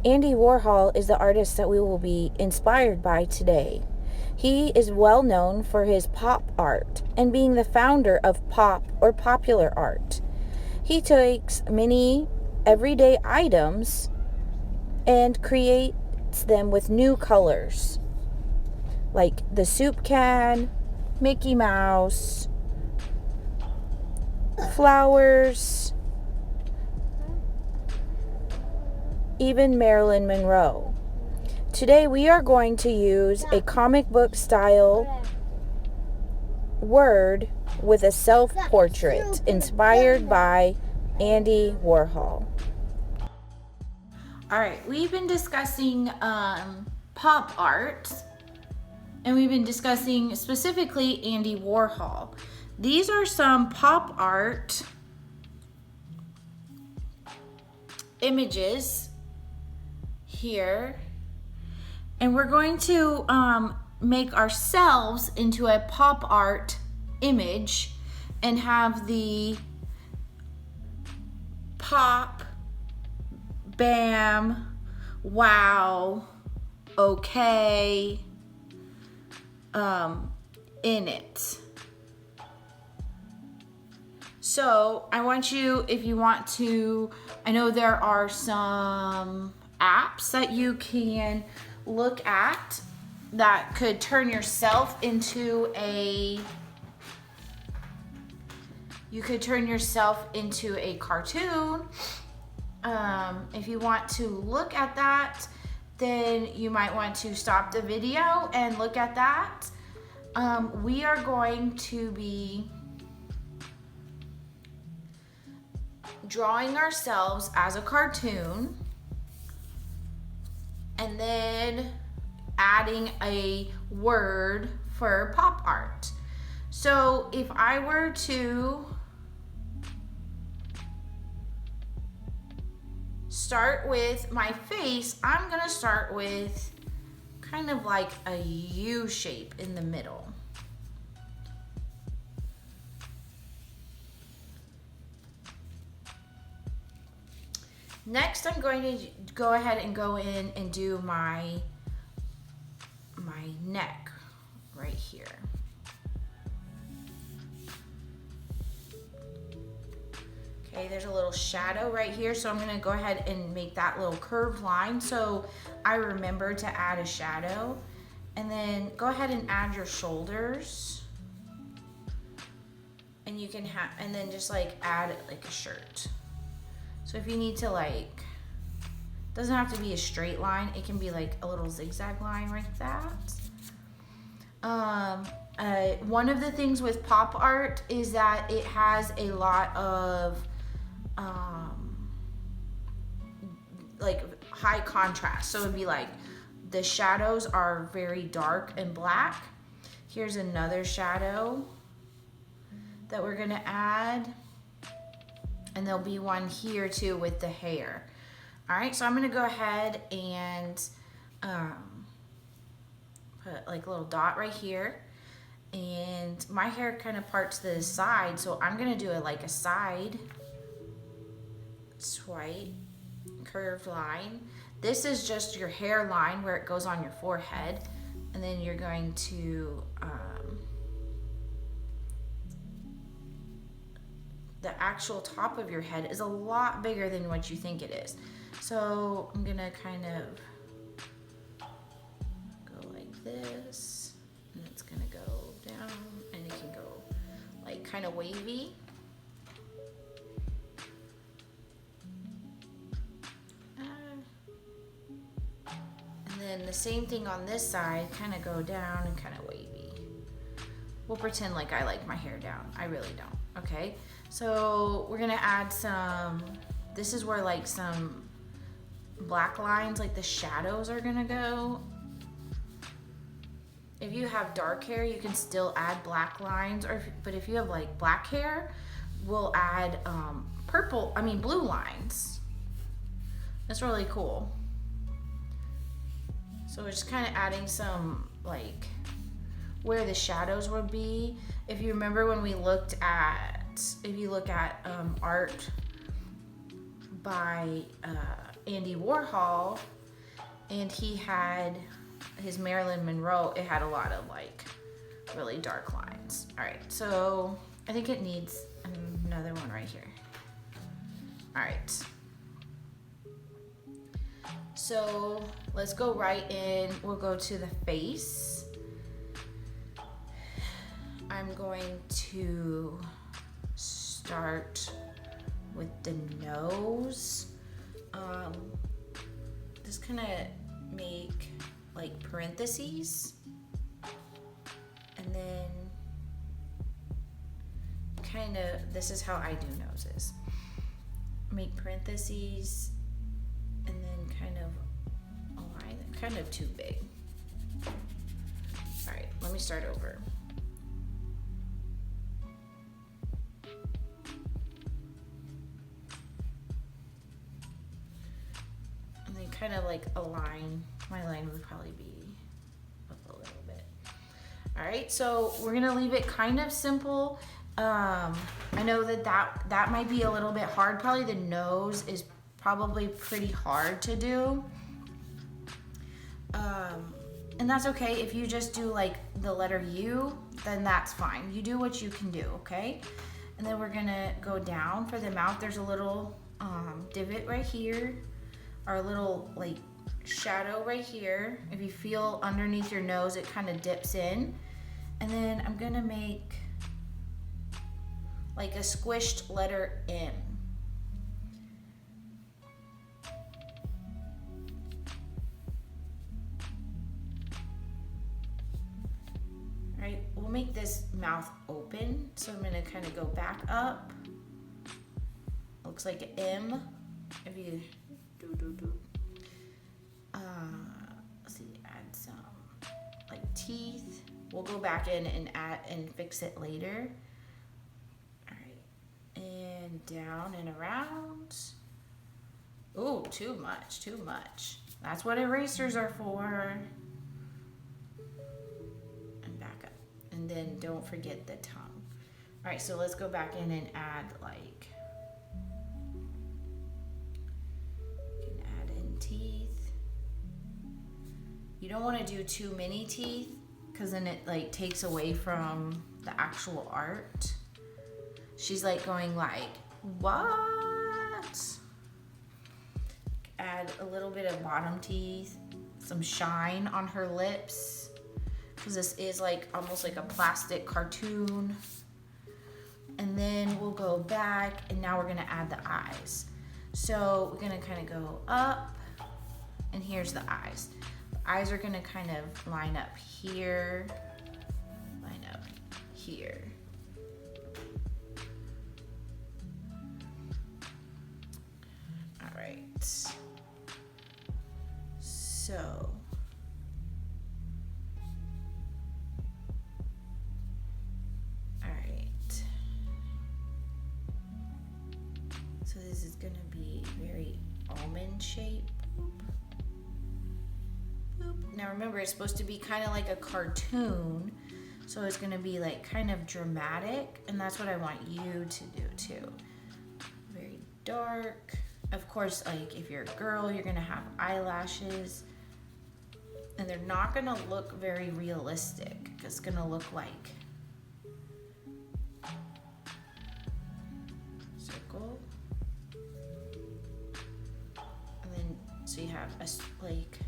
Andy Warhol is the artist that we will be inspired by today. He is well known for his pop art and being the founder of pop or popular art. He takes many everyday items and creates them with new colors, like the soup can, Mickey Mouse, flowers, even Marilyn Monroe. Today we are going to use a comic book style word with a self-portrait inspired by Andy Warhol. Alright, we've been discussing pop art, and we've been discussing specifically Andy Warhol. These are some pop art images here, and we're going to make ourselves into a pop art image and have the pop, bam, wow, okay in it. So I want you, if you want to, I know there are some apps that you can look at that could turn yourself into a, you could turn yourself into a cartoon. If you want to look at that, then you might want to stop the video and look at that. We are going to be drawing ourselves as a cartoon and then adding a word for pop art. So if I were to start with my face, I'm gonna start with kind of like a U shape in the middle. Next, I'm going to go ahead and go in and do my neck right here. Okay, there's a little shadow right here, so I'm gonna go ahead and make that little curved line so I remember to add a shadow. And then go ahead and add your shoulders. And you can have, and then just like add like a shirt. So if you need to, like, doesn't have to be a straight line, it can be like a little zigzag line like that. One of the things with pop art is that it has a lot of like high contrast. So it'd be like the shadows are very dark and black. Here's another shadow that we're gonna add. And there'll be one here too with the hair. All right, so I'm gonna go ahead and put like a little dot right here. And my hair kind of parts to the side, so I'm gonna do it like a side swipe, curved line. This is just your hairline where it goes on your forehead. And then you're going to, the actual top of your head is a lot bigger than what you think it is. So I'm gonna kind of go like this, and it's gonna go down, and it can go like kind of wavy. And then the same thing on this side, kind of go down and kind of wavy. We'll pretend like I like my hair down. I really don't, okay? So we're gonna add some, this is where like some black lines, like the shadows are gonna go. If you have dark hair, you can still add black lines, but if you have like black hair, we'll add blue lines. That's really cool. So we're just kind of adding some like where the shadows would be. If you remember when we looked at, if you look at art by Andy Warhol, and he had his Marilyn Monroe. It had a lot of like really dark lines. All right, so I think it needs another one right here. All right. So let's go right in. We'll go to the face. I'm going to start with the nose. Just kind of make like parentheses, and then kind of, this is how I do noses. Make parentheses and then kind of align it, kind of too big. All right, let me start over. And then kind of like align. My line would probably be up a little bit. All right, so we're gonna leave it kind of simple. I know that might be a little bit hard. Probably the nose is probably pretty hard to do. And that's okay. If you just do like the letter U, then that's fine. You do what you can do, okay? And then we're gonna go down for the mouth. There's a little divot right here, or a little like shadow right here. If you feel underneath your nose, it kind of dips in. And then I'm gonna make like a squished letter M. Right, we'll make this mouth open. So I'm gonna kind of go back up. Looks like an M. If you let's see, add some like teeth. We'll go back in and add and fix it later. All right, and down and around. Ooh, too much, too much. That's what erasers are for. And back up. And then don't forget the tongue. All right, so let's go back in and add like, you can add in teeth. You don't want to do too many teeth because then it like takes away from the actual art. She's like going like, what? Add a little bit of bottom teeth, some shine on her lips, because this is like almost like a plastic cartoon. And then we'll go back, and now we're gonna add the eyes. So we're gonna kind of go up, and here's the eyes. The eyes are gonna kind of line up here, line up here. All right. So, all right. So this is gonna be very almond shape. Boop. Boop. Now remember, it's supposed to be kind of like a cartoon, so it's gonna be like kind of dramatic, and that's what I want you to do too. Very dark. Of course, like if you're a girl, you're gonna have eyelashes. And they're not gonna look very realistic. It's gonna look like circle. And then, so you have a, like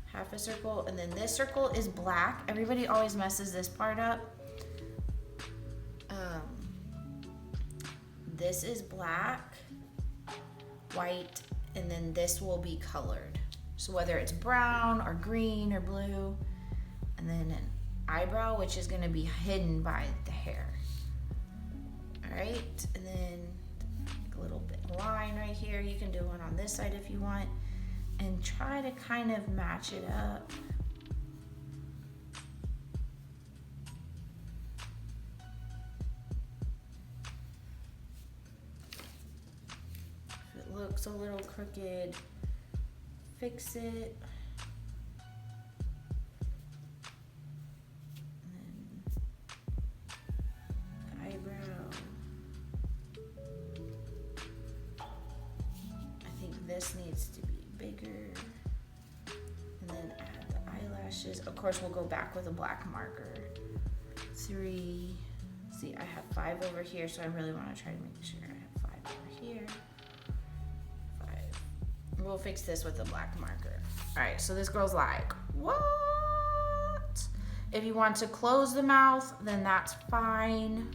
half a circle, and then this circle is black. Everybody always messes this part up. This is black, white, and then this will be colored. So whether it's brown or green or blue, and then an eyebrow, which is gonna be hidden by the hair. All right, and then a little bit line right here. You can do one on this side if you want, and try to kind of match it up. If it looks a little crooked, fix it. And then the eyebrow. I think this bigger. And then add the eyelashes. Of course, we'll go back with a black marker. 3. See, I have 5 over here, so I really want to try to make sure I have 5 over here. 5. We'll fix this with a black marker. All right, so this girl's like, what? If you want to close the mouth, then that's fine.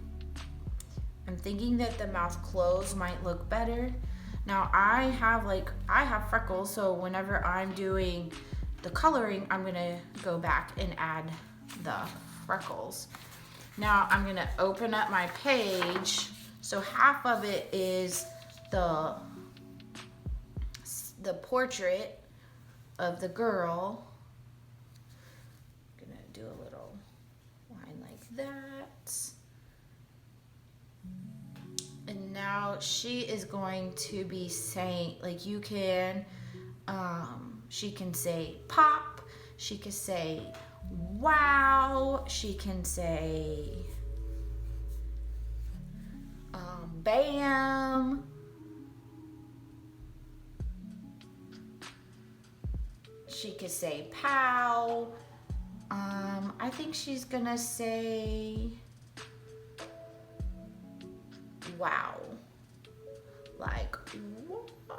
I'm thinking that the mouth closed might look better. Now I have freckles, so whenever I'm doing the coloring, I'm gonna go back and add the freckles. Now I'm gonna open up my page. So half of it is the portrait of the girl. I'm gonna do a little line like that. And now she is going to be saying, like, you can, she can say pop, she can say wow, she can say bam, she could say pow. I think she's gonna say wow. Like, what?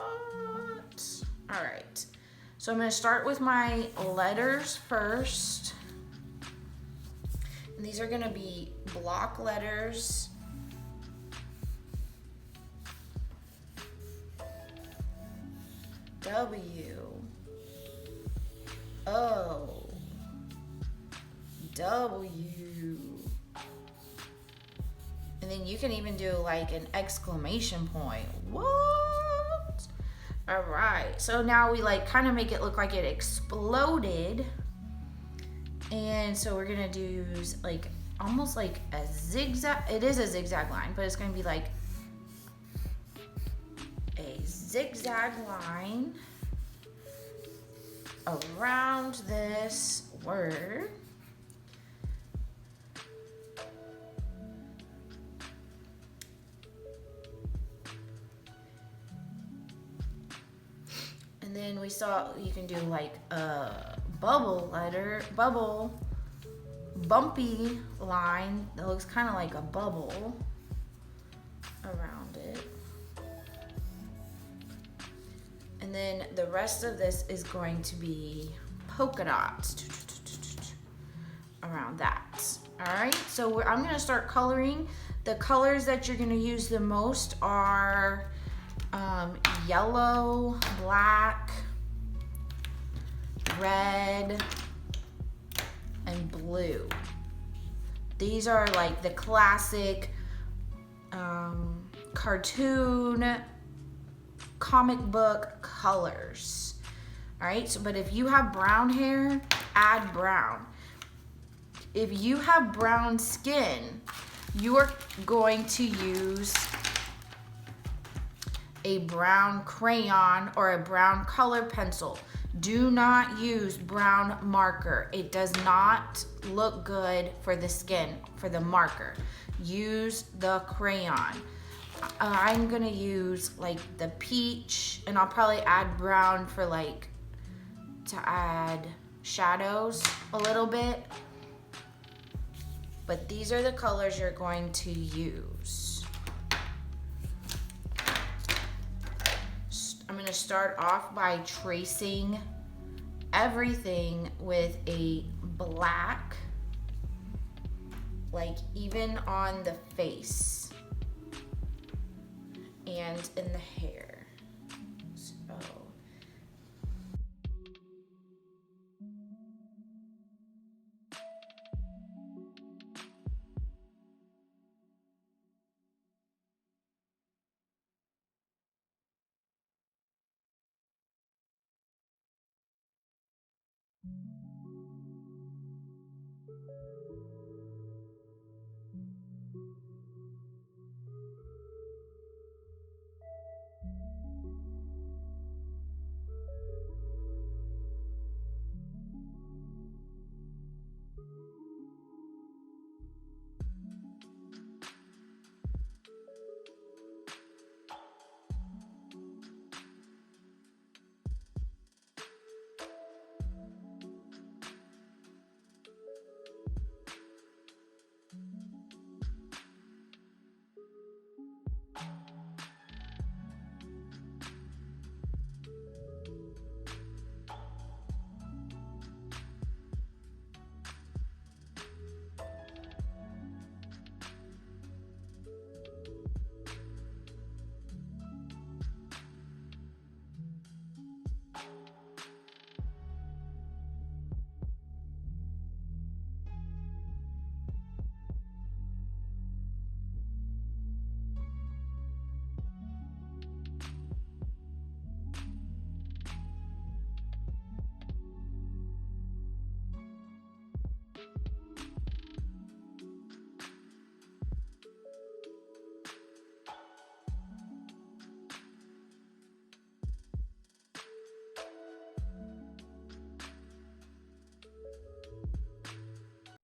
All right. So I'm gonna start with my letters first. And these are gonna be block letters. W, O, W. And then you can even do like an exclamation point. What? All right, so now we like kind of make it look like it exploded. And so we're gonna do like almost like a zigzag. It is a zigzag line, but it's gonna be like a zigzag line around this word. And then we saw you can do like a bumpy line that looks kind of like a bubble around it. And then the rest of this is going to be polka dots around that. All right, so I'm gonna start coloring. The colors that you're gonna use the most are yellow, black, red, and blue. These are like the classic cartoon, comic book colors. All right, so, but if you have brown hair, add brown. If you have brown skin, you are going to use a brown crayon or a brown color pencil. Do not use brown marker. It does not look good for the skin, for the marker. Use the crayon. I'm gonna use like the peach, and I'll probably add brown for like to add shadows a little bit. But these are the colors you're going to use. I'm gonna start off by tracing everything with a black, like even on the face and in the hair. So